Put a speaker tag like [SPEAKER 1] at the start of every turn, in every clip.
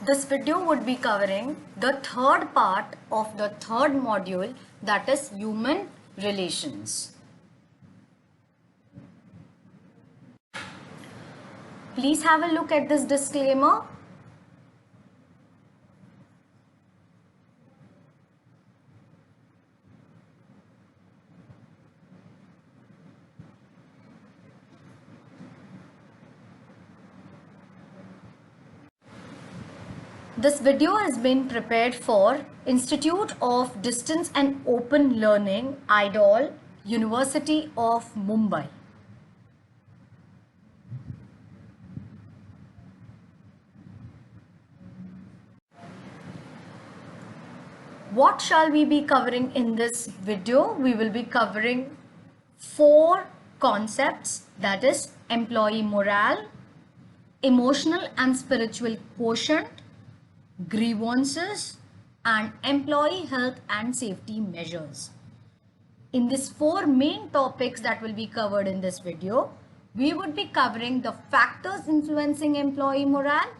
[SPEAKER 1] This video would be covering the third part of the third module, that is human relations. Please have a look at this disclaimer. This video has been prepared for Institute of Distance and Open Learning, IDOL, University of Mumbai. What shall we be covering in this video? We will be covering 4 concepts, that is employee morale, emotional and spiritual quotient, grievances, and employee health and safety measures. In these 4 main topics that will be covered in this video, we would be covering the factors influencing employee morale,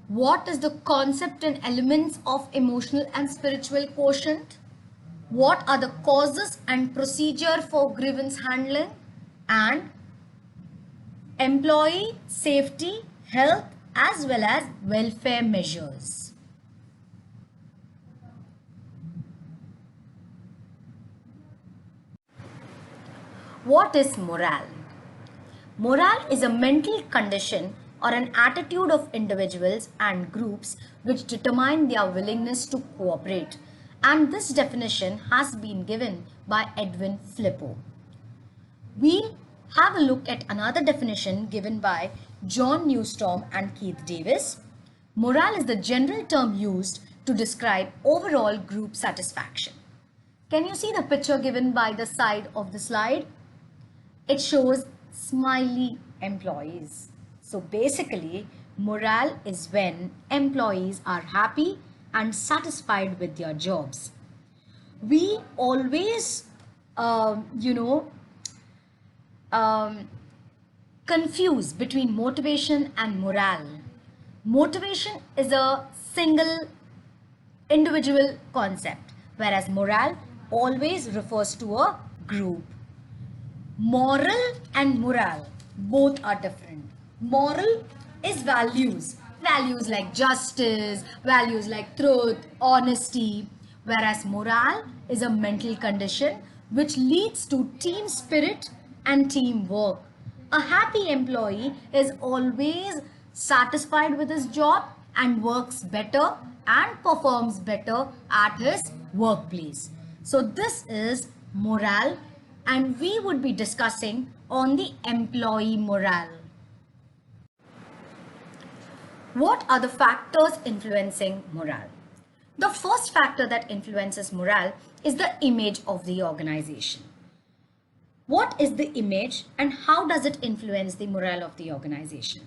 [SPEAKER 1] what is the concept and elements of emotional and spiritual quotient, what are the causes and procedure for grievance handling, and employee safety, health, as well as welfare measures. What is morale? Morale is a mental condition or an attitude of individuals and groups which determine their willingness to cooperate, and this definition has been given by Edwin Flippo. We'll have a look at another definition given by John Newstorm and Keith Davis. Morale is the general term used to describe overall group satisfaction. Can you see the picture given by the side of the slide? It shows smiley employees. So basically, morale is when employees are happy and satisfied with their jobs. We always, confuse between motivation and morale. Motivation is a single individual concept, whereas morale always refers to a group. Moral and morale both are different. Moral is values like justice, values like truth, honesty, whereas morale is a mental condition which leads to team spirit and teamwork. A happy employee is always satisfied with his job and works better and performs better at his workplace. So this is morale, and we would be discussing on the employee morale. What are the factors influencing morale? The first factor that influences morale is the image of the organization. What is the image and how does it influence the morale of the organization?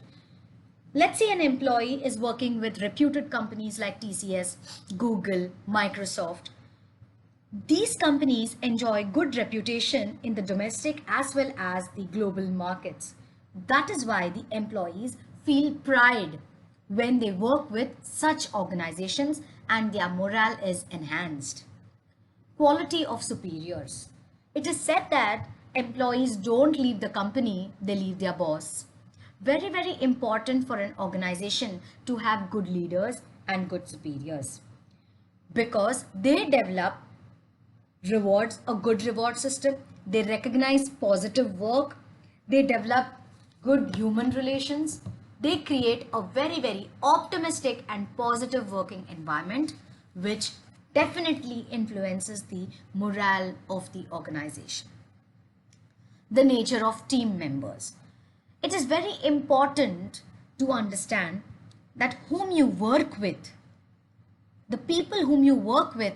[SPEAKER 1] Let's say an employee is working with reputed companies like TCS, Google, Microsoft. These companies enjoy good reputation in the domestic as well as the global markets. That is why the employees feel pride when they work with such organizations and their morale is enhanced. Quality of superiors. It is said that employees don't leave the company, they leave their boss. Very, very important for an organization to have good leaders and good superiors, because they develop rewards, a good reward system, they recognize positive work, they develop good human relations, they create a very, very optimistic and positive working environment, which definitely influences the morale of the organization. The nature of team members. It is very important to understand that whom you work with, the people whom you work with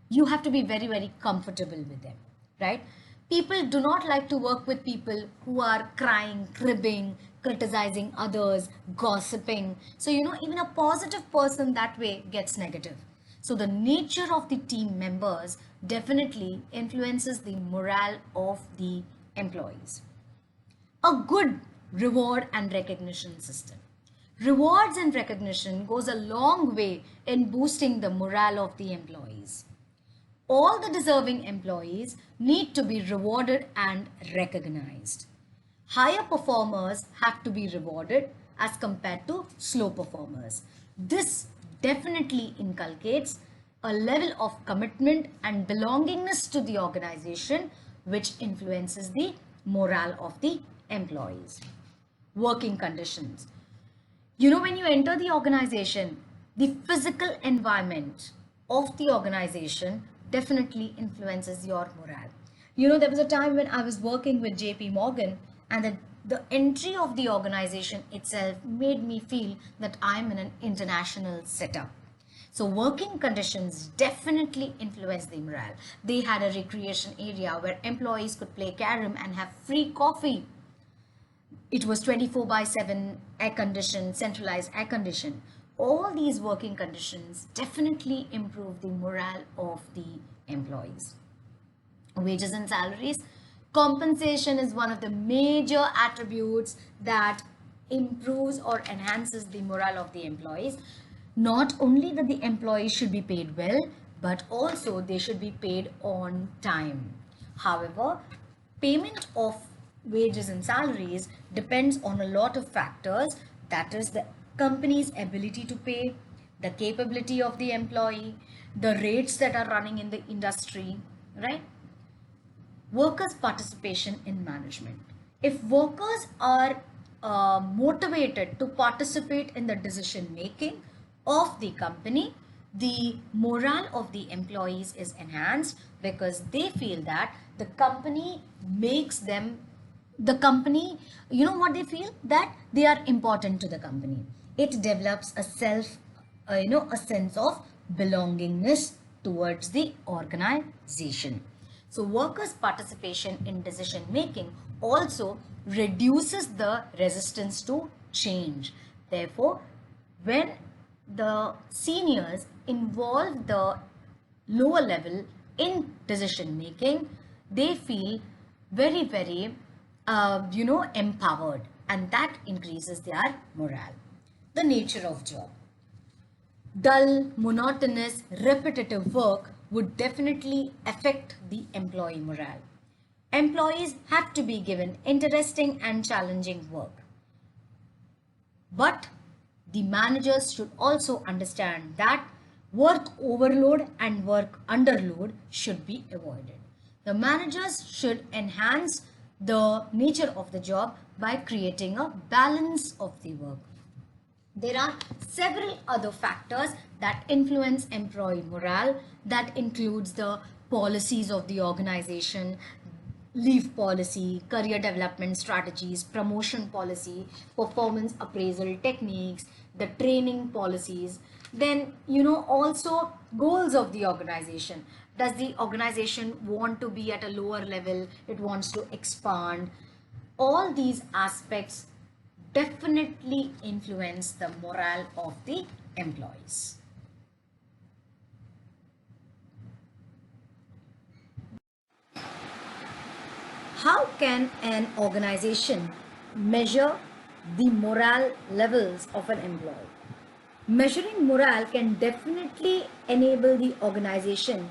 [SPEAKER 1] you have to be very, very comfortable with them, right? People do not like to work with people who are crying, cribbing, criticizing others, gossiping. So, even a positive person that way gets negative. So the nature of the team members definitely influences the morale of the employees. A good reward and recognition system. Rewards and recognition goes a long way in boosting the morale of the employees. All the deserving employees need to be rewarded and recognized. Higher performers have to be rewarded as compared to slow performers. This definitely inculcates a level of commitment and belongingness to the organization, which influences the morale of the employees. Working conditions. You know, when you enter the organization, the physical environment of the organization definitely influences your morale. You know, there was a time when I was working with JP Morgan, and the entry of the organization itself made me feel that I'm in an international setup. So working conditions definitely influence the morale. They had a recreation area where employees could play carom and have free coffee. It was 24 by 7 air conditioned, centralized air conditioned. All these working conditions definitely improve the morale of the employees. Wages and salaries. Compensation is one of the major attributes that improves or enhances the morale of the employees. Not only that the employees should be paid well, but also they should be paid on time. However, payment of wages and salaries depends on a lot of factors, that is the company's ability to pay, the capability of the employee, the rates that are running in the industry, right? Workers' participation in management. If workers are motivated to participate in the decision making of the company, the morale of the employees is enhanced because they feel that the company makes them, the company, you know what they feel? That they are important to the company. It develops a a sense of belongingness towards the organization. So workers' participation in decision making also reduces the resistance to change. Therefore, when the seniors involve the lower level in decision making, they feel very empowered, and that increases their morale. The nature of job. Dull, monotonous, repetitive work would definitely affect the employee morale. Employees have to be given interesting and challenging work. But the managers should also understand that work overload and work underload should be avoided. The managers should enhance the nature of the job by creating a balance of the work. There are several other factors that influence employee morale. That includes the policies of the organization, leave policy, career development strategies, promotion policy, performance appraisal techniques, the training policies. Then, also goals of the organization. Does the organization want to be at a lower level? It wants to expand. All these aspects definitely influence the morale of the employees. How can an organization measure the morale levels of an employee? Measuring morale can definitely enable the organization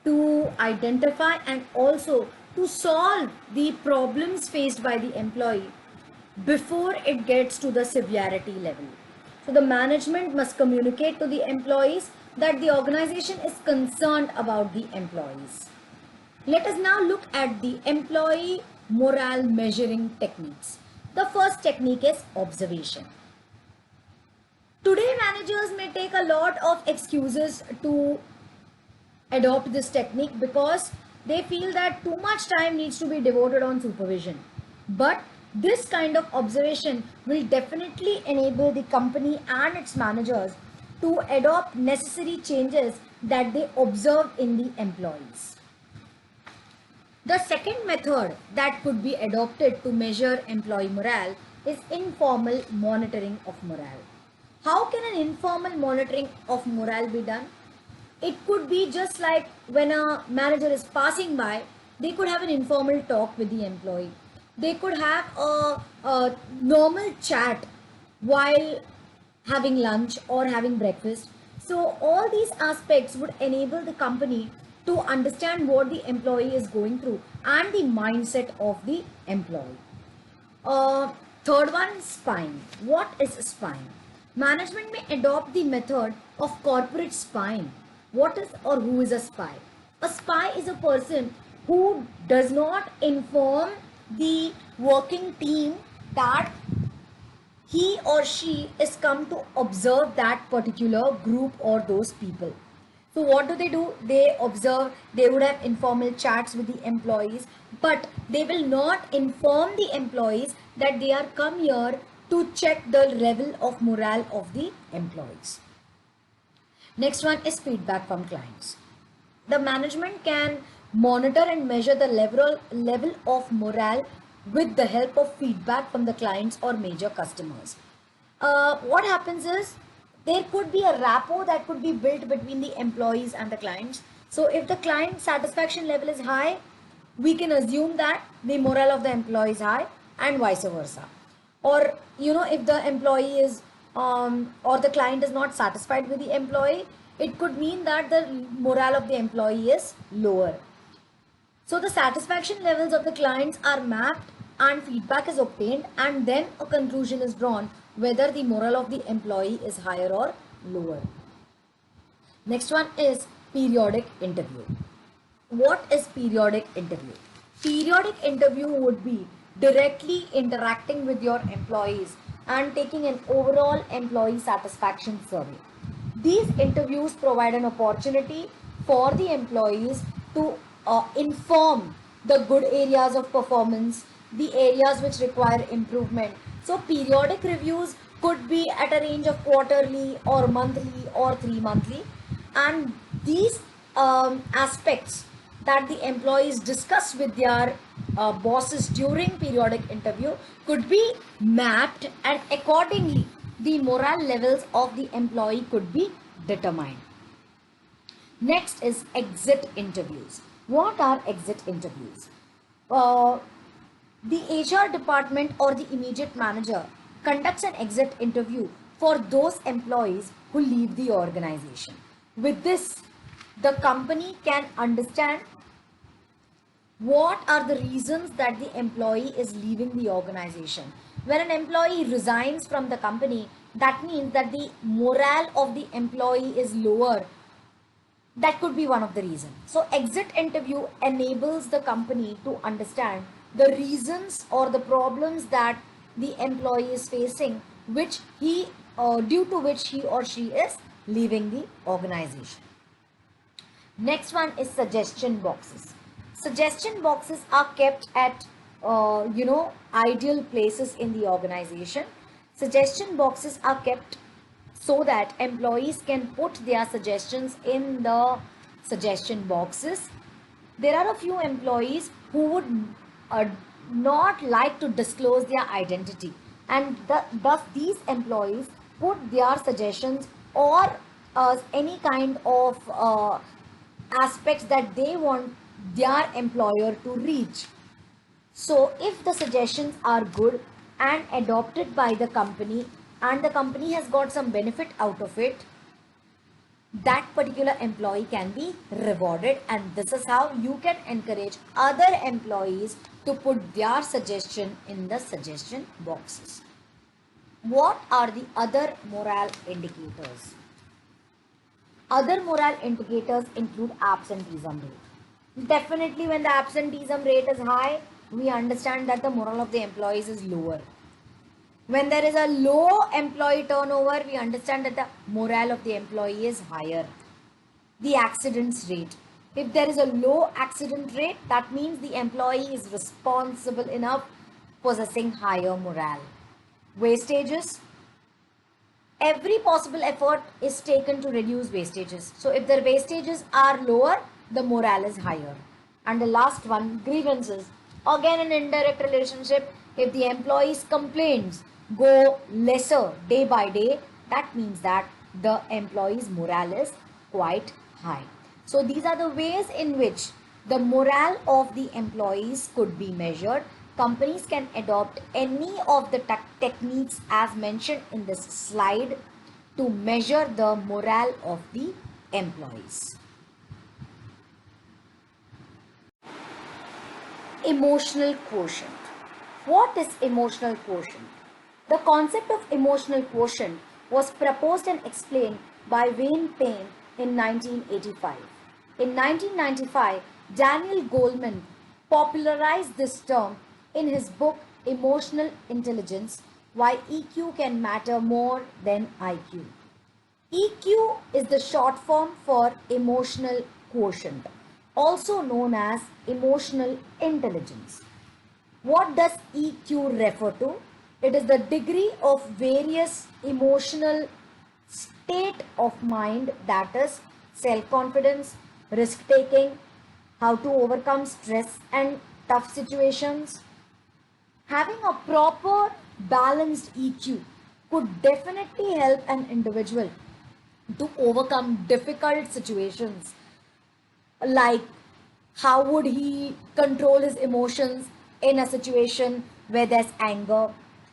[SPEAKER 1] to identify and also to solve the problems faced by the employee before it gets to the severity level. So the management must communicate to the employees that the organization is concerned about the employees. Let us now look at the employee morale measuring techniques. The first technique is observation. Today, managers may take a lot of excuses to adopt this technique because they feel that too much time needs to be devoted on supervision. But this kind of observation will definitely enable the company and its managers to adopt necessary changes that they observe in the employees. The second method that could be adopted to measure employee morale is informal monitoring of morale. How can an informal monitoring of morale be done? It could be just like when a manager is passing by, they could have an informal talk with the employee. They could have a normal chat while having lunch or having breakfast. So all these aspects would enable the company to understand what the employee is going through and the mindset of the employee. Uh, Third one, spying. What is spying? Management may adopt the method of corporate spying. What is or who is a spy? A spy is a person who does not inform the working team that he or she is come to observe that particular group or those people. So what do? They observe, they would have informal chats with the employees, but they will not inform the employees that they are come here to check the level of morale of the employees. Next one is feedback from clients. The management can monitor and measure the level of morale with the help of feedback from the clients or major customers. What happens is there could be a rapport that could be built between the employees and the clients. So if the client satisfaction level is high, we can assume that the morale of the employee is high, and vice versa. Or if the employee is or the client is not satisfied with the employee, it could mean that the morale of the employee is lower. So the satisfaction levels of the clients are mapped and feedback is obtained, and then a conclusion is drawn whether the morale of the employee is higher or lower. Next one is periodic interview. What is periodic interview? Periodic interview would be directly interacting with your employees and taking an overall employee satisfaction survey. These interviews provide an opportunity for the employees to inform the good areas of performance, the areas which require improvement. So periodic reviews could be at a range of quarterly or monthly or 3 monthly, and these aspects that the employees discuss with their bosses during periodic interview could be mapped, and accordingly the morale levels of the employee could be determined. Next is exit interviews. What are exit interviews? The HR department or the immediate manager conducts an exit interview for those employees who leave the organization. With this, the company can understand what are the reasons that the employee is leaving the organization. When an employee resigns from the company, that means that the morale of the employee is lower. That could be one of the reasons. So exit interview enables the company to understand the reasons or the problems that the employee is facing, which due to which he or she is leaving the organization. Next one is suggestion boxes. Suggestion boxes are kept at ideal places in the organization. Suggestion boxes are kept so that employees can put their suggestions in the suggestion boxes. There are a few employees who would not like to disclose their identity, and thus these employees put their suggestions or any kind of aspects that they want their employer to reach. So if the suggestions are good and adopted by the company, and the company has got some benefit out of it, that particular employee can be rewarded, and this is how you can encourage other employees to put their suggestion in the suggestion boxes. What are the other morale indicators? Other morale indicators include absenteeism rate. Definitely when the absenteeism rate is high, we understand that the morale of the employees is lower. When there is a low employee turnover, we understand that the morale of the employee is higher. The accidents rate. If there is a low accident rate, that means the employee is responsible enough, possessing higher morale. Wastages. Every possible effort is taken to reduce wastages. So if the wastages are lower, the morale is higher. And the last one, grievances. Again, an indirect relationship. If the employee's complaints go lesser day by day, that means that the employee's morale is quite high. So these are the ways in which the morale of the employees could be measured. Companies can adopt any of the techniques as mentioned in this slide to measure the morale of the employees. Emotional quotient. What is emotional quotient? The concept of emotional quotient was proposed and explained by Wayne Payne in 1985. In 1995, Daniel Goleman popularized this term in his book Emotional Intelligence: Why EQ Can Matter More Than IQ. EQ is the short form for emotional quotient, also known as emotional intelligence. What does EQ refer to? It is the degree of various emotional state of mind, that is self-confidence, risk-taking, how to overcome stress and tough situations. Having a proper balanced EQ could definitely help an individual to overcome difficult situations, like how would he control his emotions in a situation where there's anger,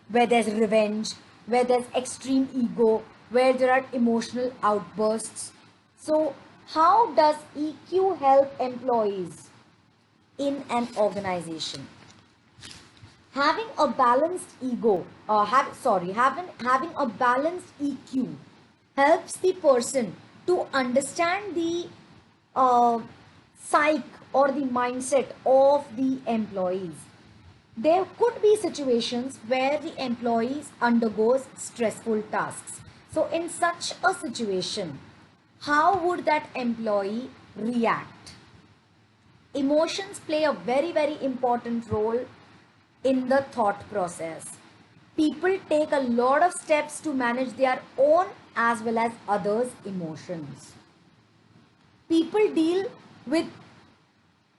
[SPEAKER 1] where there's revenge, where there's extreme ego, where there are emotional outbursts. So how does EQ help employees in an organization? Having a balanced having a balanced EQ helps the person to understand the psyche or the mindset of the employees. There could be situations where the employees undergoes stressful tasks. So in such a situation, how would that employee react? Emotions play a very important role in the thought process. People take a lot of steps to manage their own as well as others' emotions. People deal with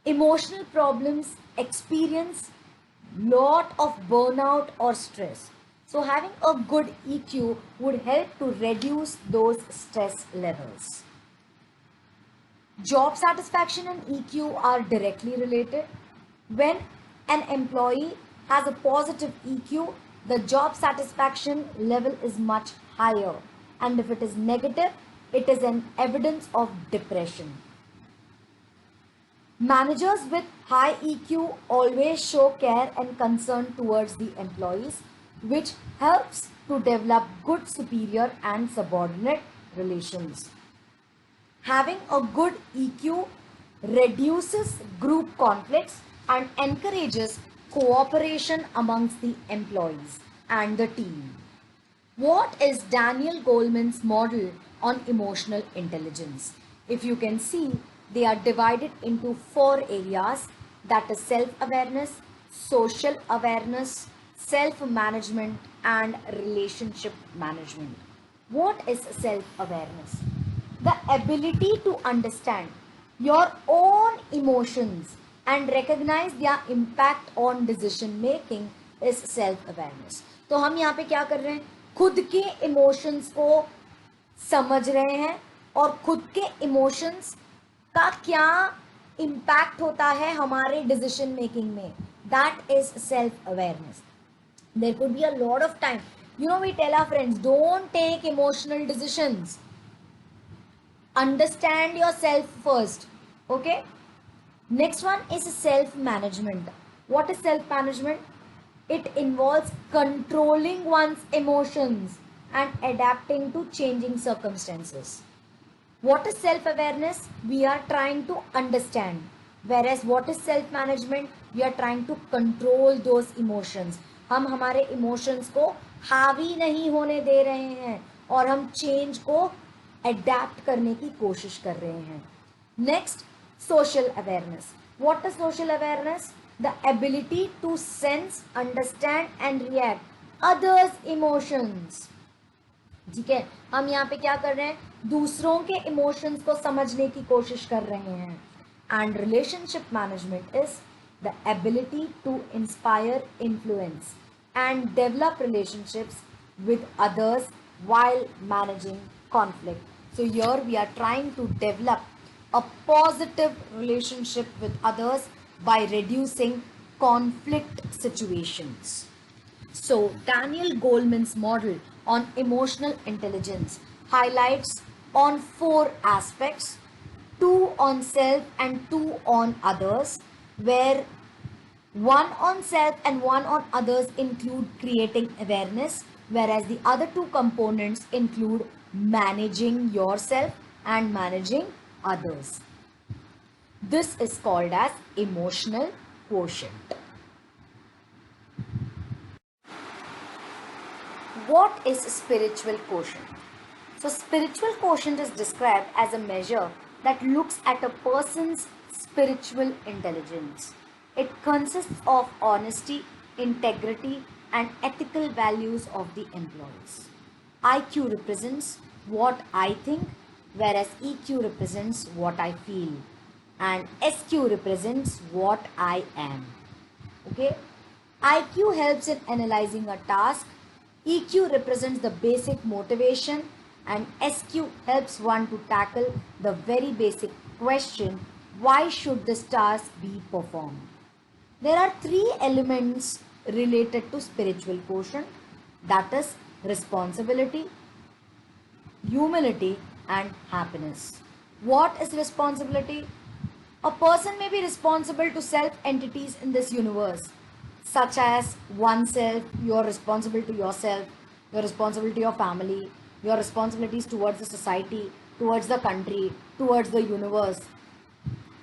[SPEAKER 1] emotional problems, experience lot of burnout or stress. So having a good EQ would help to reduce those stress levels. Job satisfaction and EQ are directly related. When an employee has a positive EQ, the job satisfaction level is much higher. And if it is negative, it is an evidence of depression. Managers with high EQ always show care and concern towards the employees, which helps to develop good superior and subordinate relations. Having a good EQ reduces group conflicts and encourages cooperation amongst the employees and the team. What is Daniel Goleman's model on emotional intelligence? If you can see, they are divided into 4 areas, that is self-awareness, social awareness, self-management and relationship management. What is self-awareness? The ability to understand your own emotions and recognize their impact on decision making is self-awareness. तो हम यहाँ पे क्या कर रहे हैं? खुद के इमोशंस को समझ रहे हैं और खुद के इमोशंस का क्या इम्पैक्ट होता है हमारे डिसीजन मेकिंग में. That is self awareness. There could be a lot of time, we tell our friends, don't take emotional decisions, understand yourself first. Okay, next one is self management. What is self management? It involves controlling one's emotions and adapting to changing circumstances. What is self-awareness? We are trying to understand. Whereas what is self-management? We are trying to control those emotions. हम हमारे emotions को हावी नहीं होने दे रहे हैं और हम change को adapt करने की कोशिश कर रहे हैं. Next, social awareness. What is social awareness? The ability to sense, understand and react others' emotions. ठीक है, हम यहाँ पे क्या कर रहे हैं? दूसरों के इमोशंस को समझने की कोशिश कर रहे हैं. And relationship management is the ability to inspire, influence and develop relationships with others while managing conflict. So here we are trying to develop a positive relationship with others by reducing conflict situations. So, Daniel Goleman's model on emotional intelligence highlights on four aspects: two on self and two on others, where one on self and one on others include creating awareness, whereas the other two components include managing yourself and managing others. This is called as emotional quotient. What is spiritual quotient? So, spiritual quotient is described as a measure that looks at a person's spiritual intelligence. It consists of honesty, integrity, and ethical values of the employees. IQ represents what I think, whereas EQ represents what I feel, and SQ represents what I am. Okay? IQ helps in analyzing a task, EQ represents the basic motivation, and SQ helps one to tackle the very basic question, why should this task be performed? There are three elements related to spiritual quotient, that is responsibility, humility, and happiness. What is responsibility? A person may be responsible to self-entities in this universe, such as oneself. You are responsible to yourself, you are responsible to your family, your responsibilities towards the society, towards the country, towards the universe.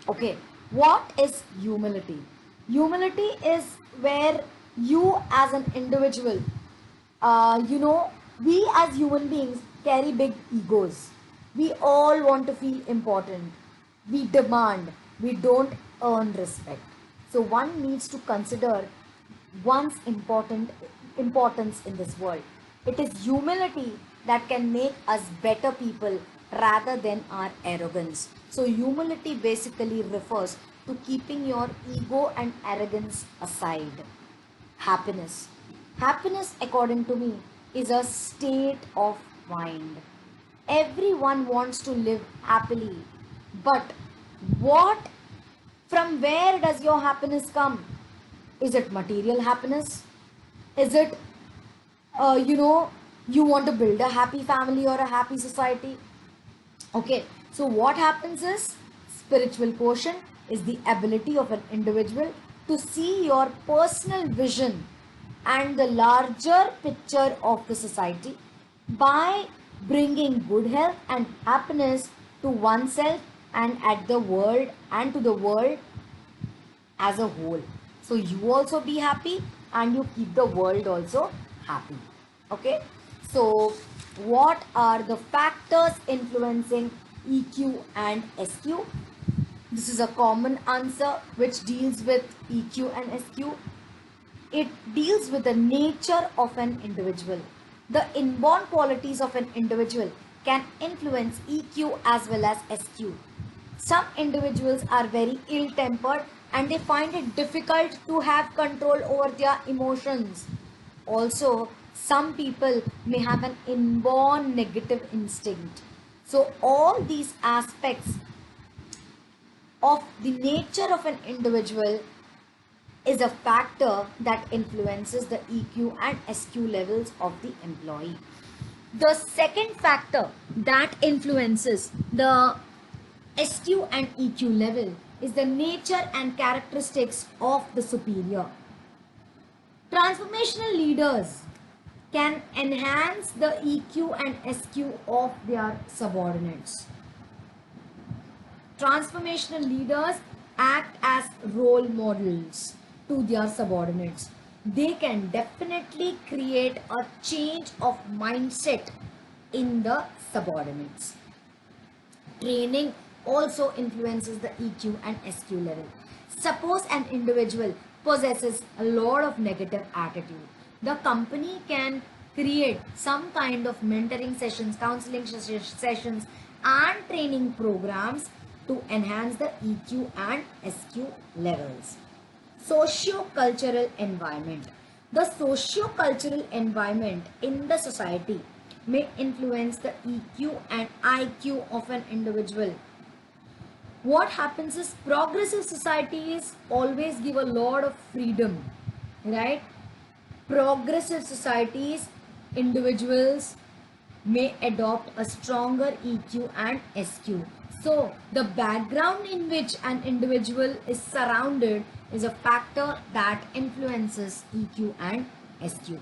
[SPEAKER 1] Okay, what is humility? Humility is where you as an individual, we as human beings carry big egos. We all want to feel important. We demand, we don't earn respect. So one needs to consider one's importance in this world. It is humility that can make us better people rather than our arrogance. So humility basically refers to keeping your ego and arrogance aside. Happiness. Happiness, according to me, is a state of mind. Everyone wants to live happily, but what, from where does your happiness come? Is it material happiness? Is it, you want to build a happy family or a happy society? Okay, so what happens is spiritual quotient is the ability of an individual to see your personal vision and the larger picture of the society by bringing good health and happiness to oneself and at the world and to the world as a whole. So you also be happy and you keep the world also happy. Okay, so what are the factors influencing EQ and SQ? This is a common answer which deals with EQ and SQ. It deals with the nature of an individual. The inborn qualities of an individual can influence EQ as well as SQ. Some individuals are very ill-tempered and they find it difficult to have control over their emotions. Also, some people may have an inborn negative instinct. So all these aspects of the nature of an individual is a factor that influences the EQ and SQ levels of the employee. The second factor that influences the SQ and EQ level is the nature and characteristics of the superior. Transformational leaders can enhance the EQ and SQ of their subordinates. Transformational leaders act as role models to their subordinates. They can definitely create a change of mindset in the subordinates. Training also influences the EQ and SQ level. Suppose an individual possesses a lot of negative attitude. The company can create some kind of mentoring sessions, counseling sessions, and training programs to enhance the EQ and SQ levels. Socio-cultural environment. The socio-cultural environment in the society may influence the EQ and IQ of an individual. What happens is progressive societies always give a lot of freedom, right?
[SPEAKER 2] Progressive societies, individuals may adopt a stronger EQ and SQ. So, the background in which an individual is surrounded is a factor that influences EQ and SQ.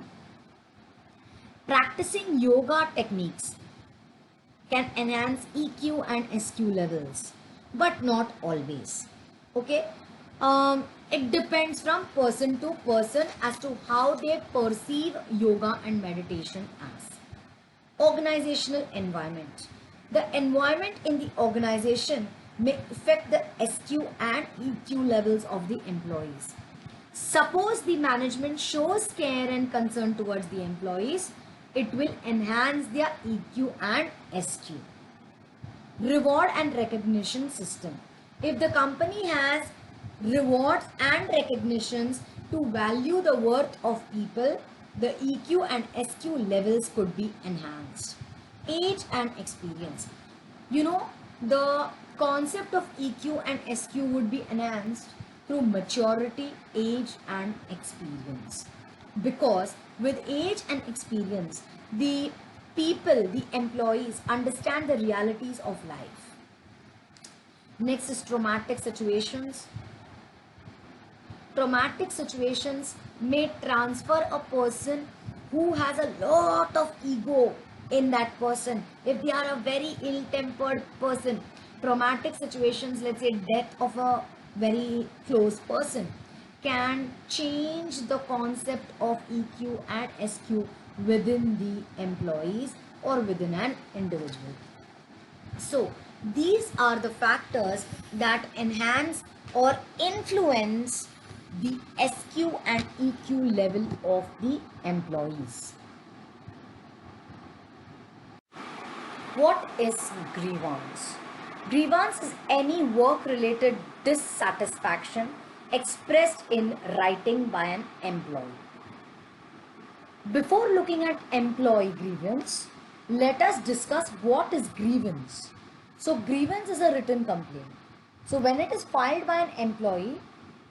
[SPEAKER 2] Practicing yoga techniques can enhance EQ and SQ levels, but not always. Okay, it depends from person to person as to how they perceive yoga and meditation as. Organizational environment. The environment in the organization may affect the SQ and EQ levels of the employees. Suppose the management shows care and concern towards the employees, it will enhance their EQ and SQ. Reward and recognition system. If the company has rewards and recognitions to value the worth of people, the EQ and SQ levels could be enhanced. Age and experience. You know, the concept of EQ and SQ would be enhanced through maturity, age and experience. Because with age and experience, the people, the employees understand the realities of life. Next is traumatic situations. Traumatic situations may transfer a person who has a lot of ego in that person. If they are a very ill-tempered person, traumatic situations, let's say death of a very close person, can change the concept of EQ and SQ within the employees or within an individual. So these are the factors that enhance or influence the SQ and EQ level of the employees. What is grievance? Grievance is any work-related dissatisfaction expressed in writing by an employee. Before looking at employee grievance, let us discuss what is grievance. So grievance is a written complaint. So when it is filed by an employee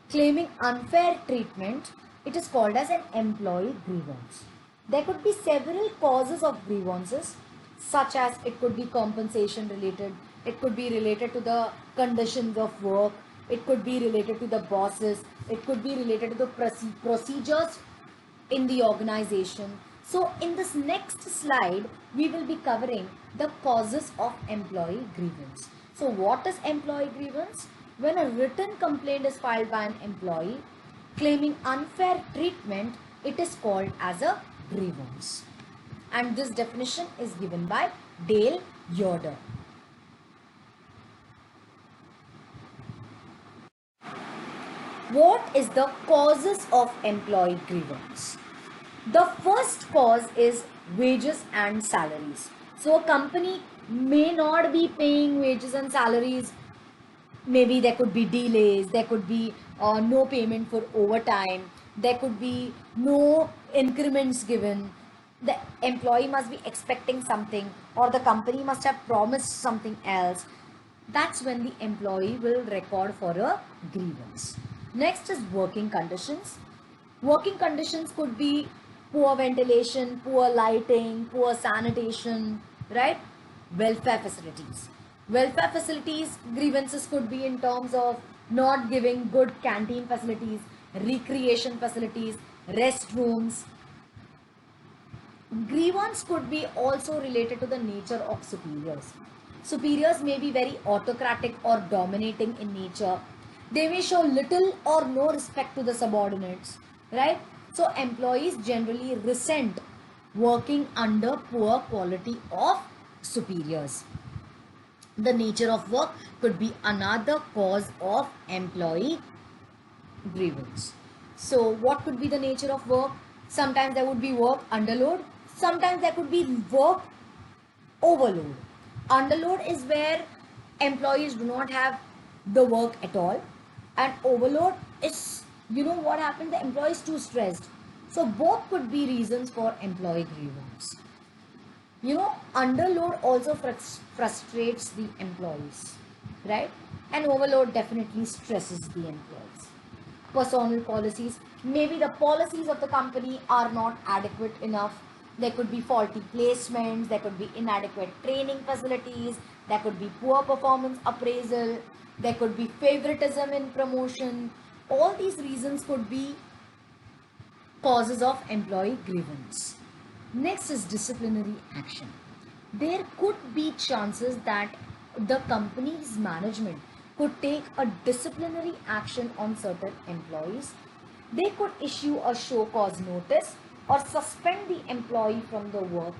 [SPEAKER 2] claiming unfair treatment, it is called as an employee grievance. There could be several causes of grievances, such as it could be compensation related, it could be related to the conditions of work, it could be related to the bosses, it could be related to the procedures in the organization. So in this next slide, we will be covering the causes of employee grievance. So what is employee grievance? When a written complaint is filed by an employee claiming unfair treatment, it is called as a grievance. And this definition is given by Dale Yoder. What is the causes of employee grievance? The first cause is wages and salaries. So a company may not be paying wages and salaries. Maybe there could be delays, there could be no payment for overtime, there could be no increments given. The employee must be expecting something, or the company must have promised something else. That's when the employee will record for a grievance. Next is working conditions. Working conditions could be poor ventilation, poor lighting, poor sanitation, right? Welfare facilities. Welfare facilities grievances could be in terms of not giving good canteen facilities, recreation facilities, restrooms. Grievance could be also related to the nature of superiors. Superiors may be very autocratic or dominating in nature. They may show little or no respect to the subordinates, right? So employees generally resent working under poor quality of superiors. The nature of work could be another cause of employee grievance. So what could be the nature of work? Sometimes there would be work underload. Sometimes there could be work overload. Underload is where employees do not have the work at all. And overload is, you know what happens? The employee is too stressed. So both could be reasons for employee grievance. You know, underload also frustrates the employees, right? And overload definitely stresses the employees. personal policies. Maybe the policies of the company are not adequate enough. There could be faulty placements, there could be inadequate training facilities, there could be poor performance appraisal, there could be favoritism in promotion. All these reasons could be causes of employee grievance. Next is disciplinary action. There could be chances that the company's management could take a disciplinary action on certain employees. They could issue a show cause notice or suspend the employee from the work.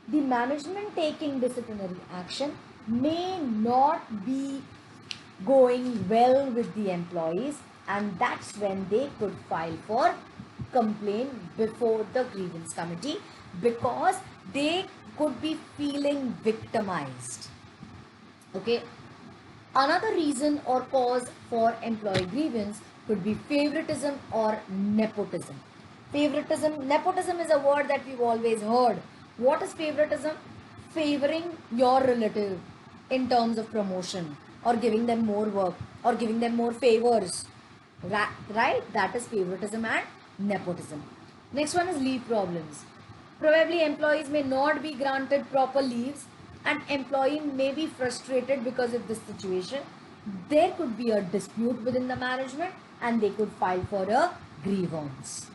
[SPEAKER 2] The management taking disciplinary action may not be going well with the employees, and that's when they could file for complaint before the grievance committee, because they could be feeling victimized. Okay, another reason or cause for employee grievance could be favoritism or nepotism. Favoritism, nepotism is a word that we've always heard. What is favoritism? Favoring your relative in terms of promotion, or giving them more work, or giving them more favors. Right? That is favoritism and nepotism. Next one is leave problems. Probably employees may not be granted proper leaves, and employee may be frustrated because of this situation. There could be a dispute within the management and they could file for a grievance.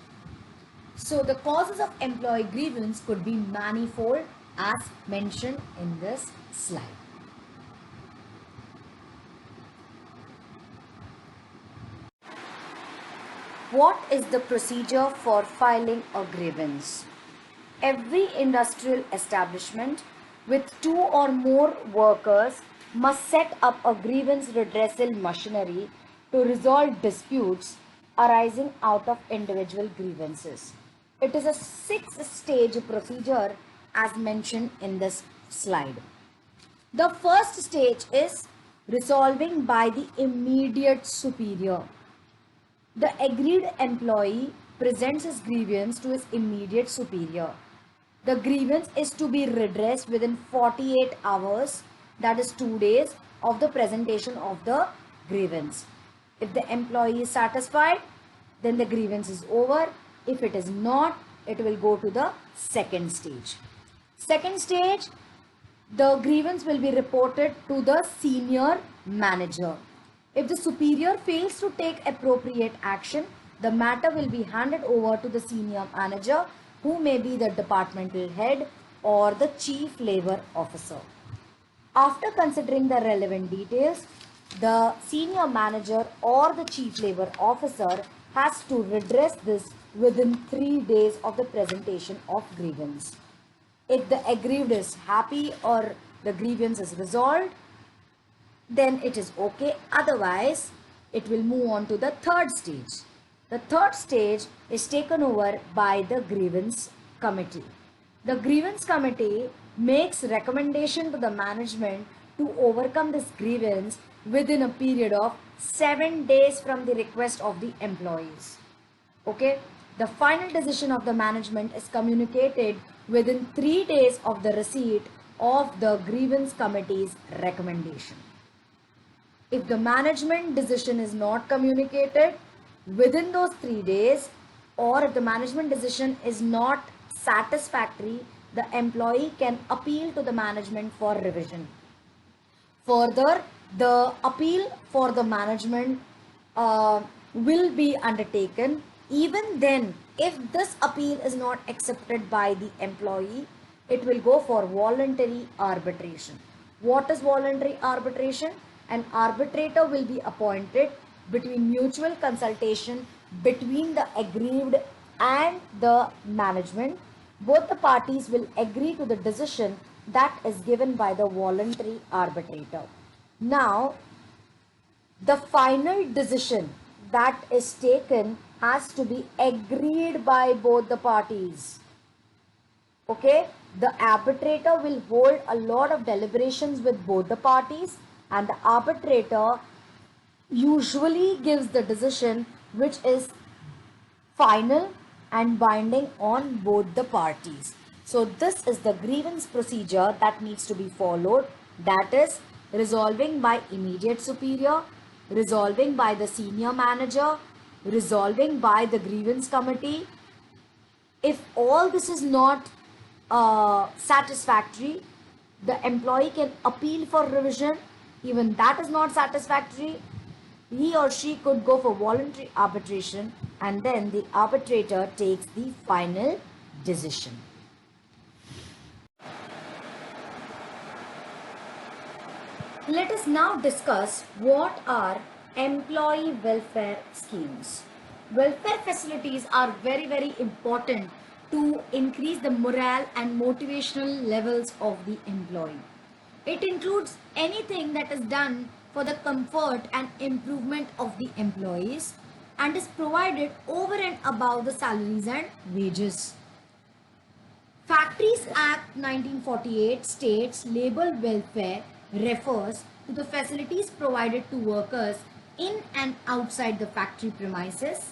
[SPEAKER 2] So the causes of employee grievance could be manifold as mentioned in this slide.
[SPEAKER 1] What is the procedure for filing a grievance? Every industrial establishment with 2 or more workers must set up a grievance redressal machinery to resolve disputes arising out of individual grievances. It is a 6-stage procedure as mentioned in this slide. The first stage is resolving by the immediate superior. The aggrieved employee presents his grievance to his immediate superior. The grievance is to be redressed within 48 hours, that is 2 days, of the presentation of the grievance. If the employee is satisfied, then the grievance is over. If it is not, it will go to the second stage. Second stage, the grievance will be reported to the senior manager. If the superior fails to take appropriate action, the matter will be handed over to the senior manager, who may be the departmental head or the chief labor officer. After considering the relevant details, the senior manager or the chief labor officer has to redress this within 3 days of the presentation of grievance. If the aggrieved is happy or the grievance is resolved, then it is okay. Otherwise, it will move on to the third stage. The third stage is taken over by the grievance committee. The grievance committee makes recommendation to the management to overcome this grievance within a period of 7 days from the request of the employees. Okay, the final decision of the management is communicated within 3 days of the receipt of the grievance committee's recommendation. If the management decision is not communicated within those 3 days, or if the management decision is not satisfactory, the employee can appeal to the management for revision. Further, the appeal for the management will be undertaken. Even then, if this appeal is not accepted by the employee, it will go for voluntary arbitration. What is voluntary arbitration? An arbitrator will be appointed between mutual consultation between the aggrieved and the management. Both the parties will agree to the decision that is given by the voluntary arbitrator. Now, the final decision that is taken has to be agreed by both the parties. Okay, the arbitrator will hold a lot of deliberations with both the parties, and the arbitrator usually gives the decision which is final and binding on both the parties. So this is the grievance procedure that needs to be followed, that is resolving by immediate superior, resolving by the senior manager,
[SPEAKER 2] resolving by the grievance committee. If all this is not satisfactory, the employee can appeal for revision. Even that is not satisfactory, he or she could go for voluntary arbitration, and then the arbitrator takes the final decision. Let us now discuss what are employee welfare schemes. Welfare facilities are very, very important to increase the morale and motivational levels of the employee. It includes anything that is done for the comfort and improvement of the employees and is provided over and above the salaries and wages. Factories Act 1948 states labor welfare refers to the facilities provided to workers in and outside the factory premises,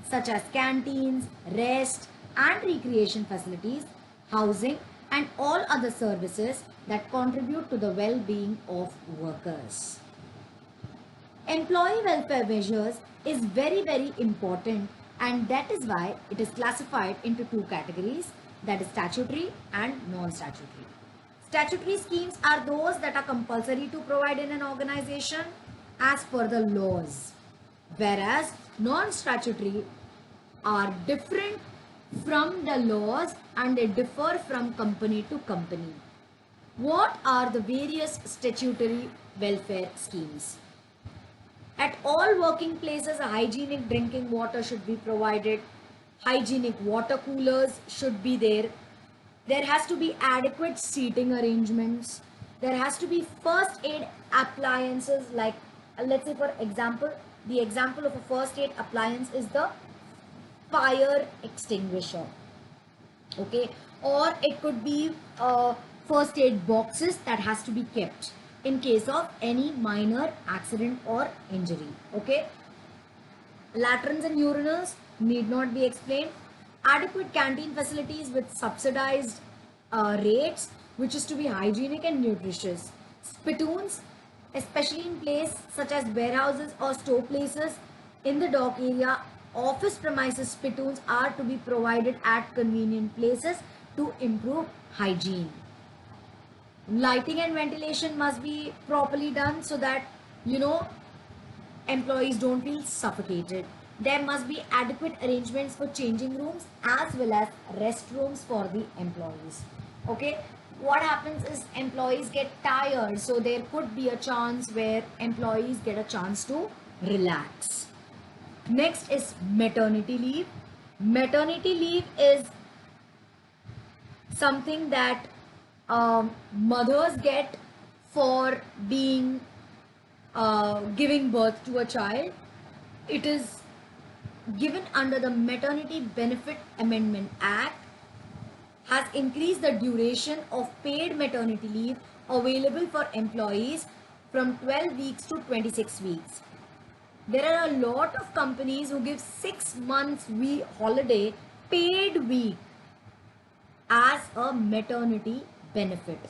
[SPEAKER 2] such as canteens, rest and recreation facilities, housing and all other services that contribute to the well-being of workers. Employee welfare measures is very, very important, and that is why it is classified into two categories, that is statutory and non-statutory. Statutory schemes are those that are compulsory to provide in an organization as per the laws, whereas non-statutory are different from the laws and they differ from company to company. What are the various statutory welfare schemes? At all working places, a hygienic drinking water should be provided. Hygienic water coolers should be there. There has to be adequate seating arrangements. There has to be first aid appliances, like let's say for example, the example of a first aid appliance is the fire extinguisher. Okay, or it could be first aid boxes that has to be kept in case of any minor accident or injury. Okay, latrines and urinals need not be explained. Adequate canteen facilities with subsidized rates, which is to be hygienic and nutritious. Spittoons, especially in places such as warehouses or store places, in the dock area, office premises, spittoons are to be provided at convenient places to improve hygiene. Lighting and ventilation must be properly done so that employees don't feel suffocated. There must be adequate arrangements for changing rooms as well as restrooms for the employees. Okay, what happens is employees get tired, so there could be a chance where employees get a chance to relax. Next is maternity leave. Maternity leave is something that mothers get for being giving birth to a child. It is given under the Maternity Benefit Amendment Act, has increased the duration of paid maternity leave available for employees from 12 weeks to 26 weeks. There are a lot of companies who give 6 months holiday paid week as a maternity benefit.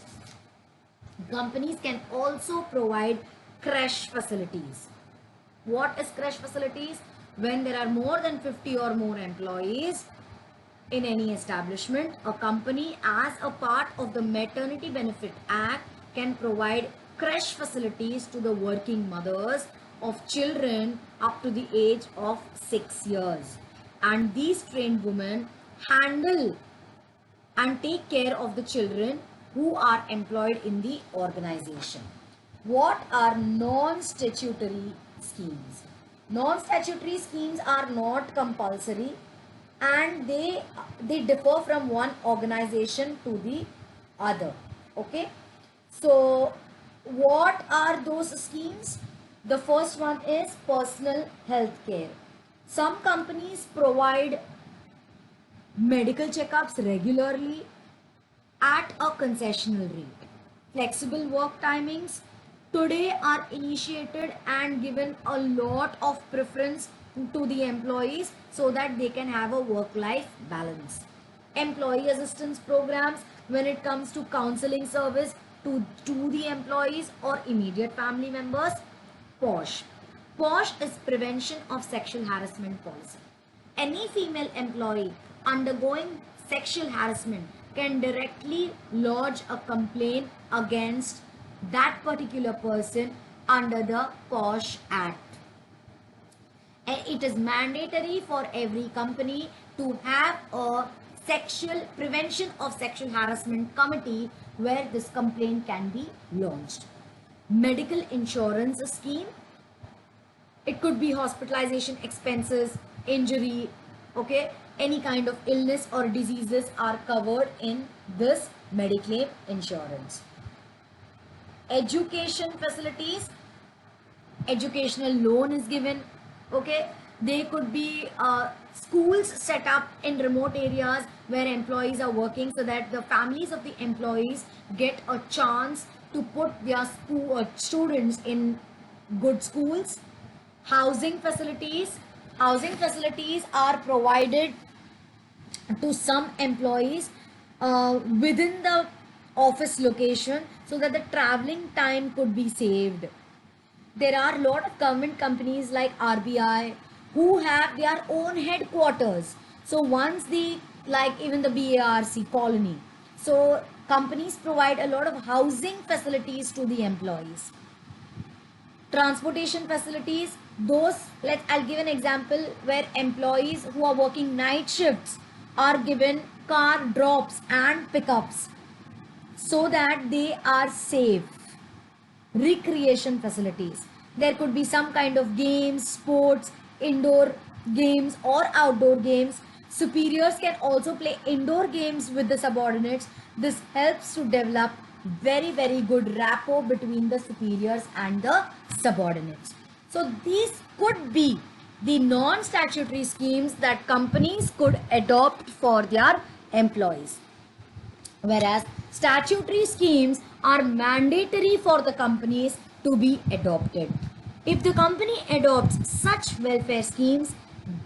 [SPEAKER 2] Companies can also provide creche facilities. What is creche facilities? When there are more than 50 or more employees in any establishment, a company as a part of the Maternity Benefit Act can provide creche facilities to the working mothers of children up to the age of 6 years. And these trained women handle and take care of the children who are employed in the organization. What are non-statutory schemes? Non-statutory schemes are not compulsory and they differ from one organization to the other. Okay, so what are those schemes? The first one is personal health care. Some companies provide medical checkups regularly at a concessional rate. Flexible work timings today are initiated and given a lot of preference to the employees so that they can have a work-life balance. Employee assistance programs when it comes to counseling service to the employees or immediate family members. POSH. POSH is prevention of sexual harassment policy. Any female employee undergoing sexual harassment can directly lodge a complaint against that particular person under the POSH Act. It is mandatory for every company to have a sexual prevention of sexual harassment committee where this complaint can be launched. Medical insurance scheme, it could be hospitalization expenses, injury, okay, any kind of illness or diseases are covered in this Mediclaim insurance. Education facilities, educational loan is given, okay. They could be schools set up in remote areas where employees are working, so that the families of the employees get a chance to put their students in good schools. Housing facilities, housing facilities are provided to some employees within the office location so that the traveling time could be saved. There are a lot of government companies like RBI who have their own headquarters. So once the, like even the BARC colony, so companies provide a lot of housing facilities to the employees. Transportation facilities, those, I'll give an example where employees who are working night shifts are given car drops and pickups so that they are safe. Recreation facilities, there could be some kind of games, sports, indoor games or outdoor games. Superiors can also play indoor games with the subordinates. This helps to develop very good rapport between the superiors and the subordinates. So these could be the non-statutory schemes that companies could adopt for their employees, whereas statutory schemes are mandatory for the companies to be adopted. If the company adopts such welfare schemes,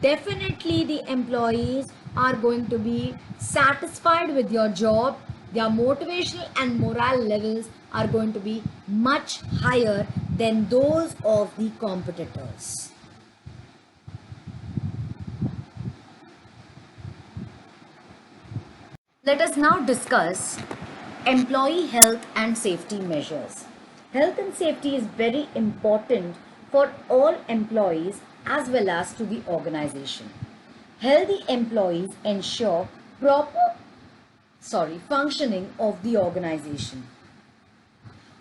[SPEAKER 2] definitely the employees are going to be satisfied with your job. Their motivational and morale levels are going to be much higher than those of the competitors. Let us now discuss employee health and safety measures. Health and safety is very important for all employees as well as to the organization. Healthy employees ensure proper functioning of the organization.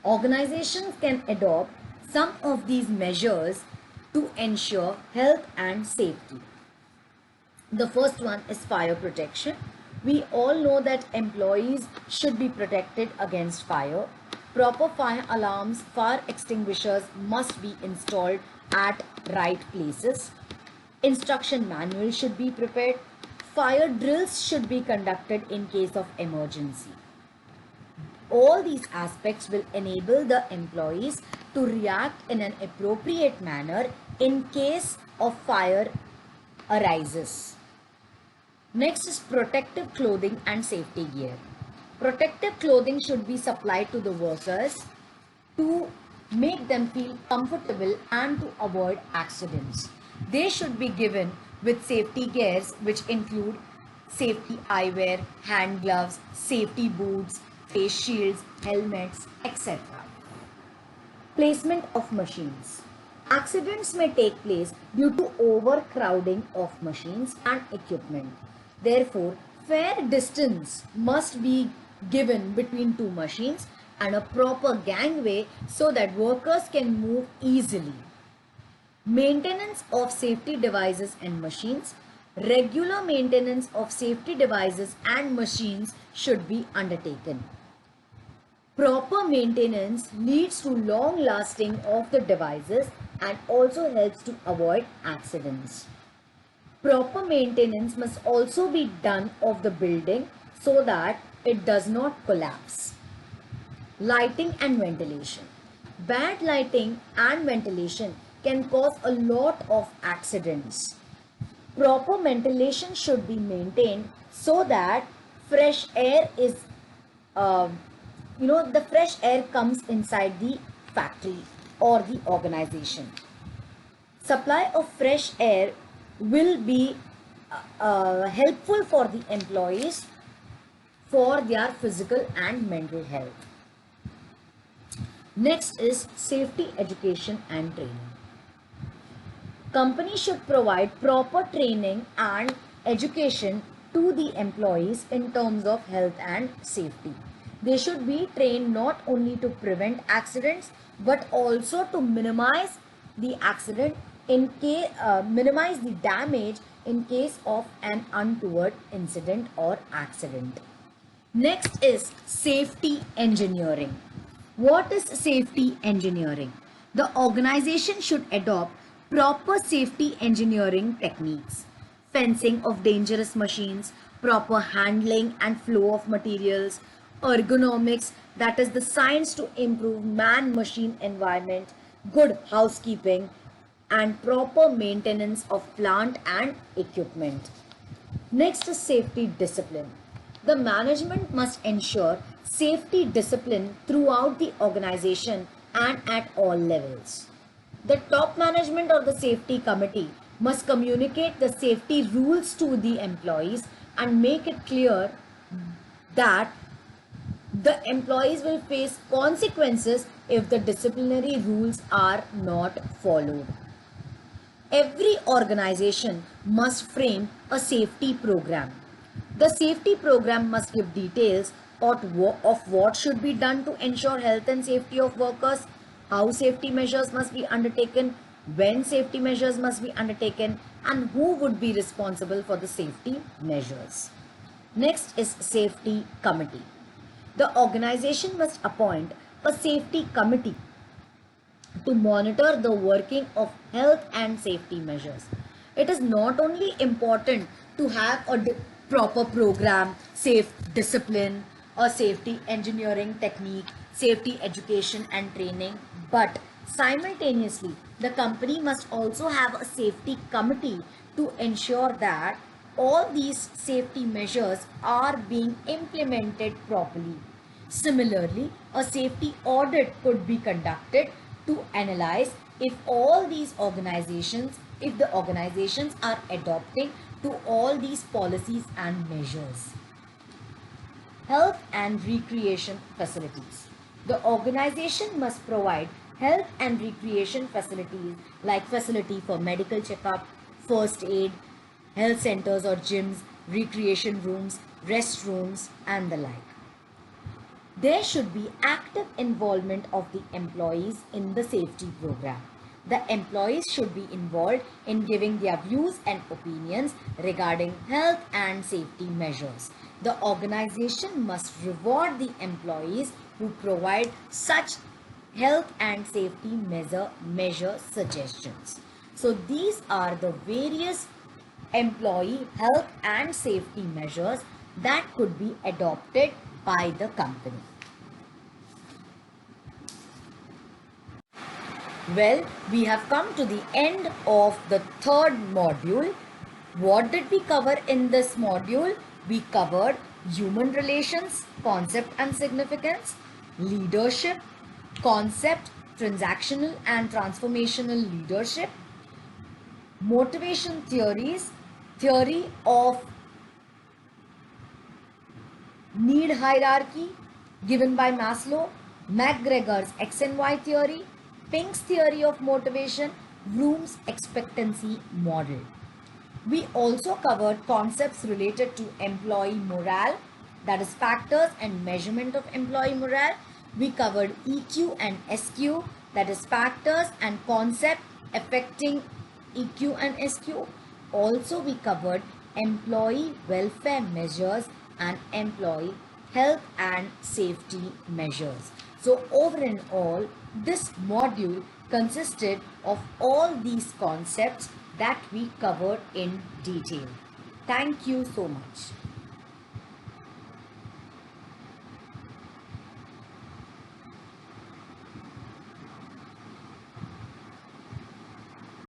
[SPEAKER 2] Organizations can adopt some of these measures to ensure health and safety. The first one is fire protection. We all know that employees should be protected against fire. Proper fire alarms, fire extinguishers must be installed at right places. Instruction manual should be prepared. Fire drills should be conducted in case of emergency. All these aspects will enable the employees to react in an appropriate manner in case of fire arises. Next is protective clothing and safety gear. Protective clothing should be supplied to the workers to make them feel comfortable and to avoid accidents. They should be given with safety gears which include safety eyewear, hand gloves, safety boots, face shields, helmets, etc. Placement of machines. Accidents may take place due to overcrowding of machines and equipment. Therefore, fair distance must be given between two machines and a proper gangway so that workers can move easily. Maintenance of safety devices and machines. Regular maintenance of safety devices and machines should be undertaken. Proper maintenance leads to long lasting of the devices and also helps to avoid accidents. Proper maintenance must also be done of the building so that it does not collapse. Lighting and ventilation. Bad lighting and ventilation can cause a lot of accidents. Proper ventilation should be maintained so that fresh air is, the fresh air comes inside the factory or the organization. Supply of fresh air will be helpful for the employees for their physical and mental health. Next is safety education and training. Companies should provide proper training and education to the employees in terms of health and safety. They should be trained not only to prevent accidents but also to minimize the accident minimize the damage in case of an untoward incident or accident. Next is safety engineering. What is safety engineering? The organization should adopt proper safety engineering techniques, fencing of dangerous machines, proper handling and flow of materials, ergonomics, that is the science to improve man-machine environment, good housekeeping, and proper maintenance of plant and equipment. Next is safety discipline. The management must ensure safety discipline throughout the organization and at all levels. The top management or the safety committee must communicate the safety rules to the employees and make it clear that the employees will face consequences if the disciplinary rules are not followed. Every organization must frame a safety program. The safety program must give details of what should be done to ensure health and safety of workers, how safety measures must be undertaken, when safety measures must be undertaken, and who would be responsible for the safety measures. Next is safety committee. The organization must appoint a safety committee to monitor the working of health and safety measures. It is not only important to have a proper program, safe discipline, or safety engineering technique, safety education and training, but simultaneously the company must also have a safety committee to ensure that all these safety measures are being implemented properly. Similarly, a safety audit could be conducted to analyze if the organizations are adopting to all these policies and measures. Health and recreation facilities. The organization must provide health and recreation facilities like facility for medical checkup, first aid, health centers or gyms, recreation rooms, restrooms, and the like. There should be active involvement of the employees in the safety program. The employees should be involved in giving their views and opinions regarding health and safety measures. The organization must reward the employees who provide such health and safety measure suggestions. So these are the various employee health and safety measures that could be adopted by the company. Well, we have come to the end of the third module. What did we cover in this module? We covered human relations, concept and significance, leadership, concept, transactional and transformational leadership, motivation theories, theory of need hierarchy given by Maslow, McGregor's X and Y theory, Pink's theory of motivation, Bloom's expectancy model. We also covered concepts related to employee morale, that is factors and measurement of employee morale. We covered EQ and SQ, that is factors and concept affecting EQ and SQ. Also we covered employee welfare measures and employee health and safety measures. So over and all, this module consisted of all these concepts that we covered in detail. Thank you so much.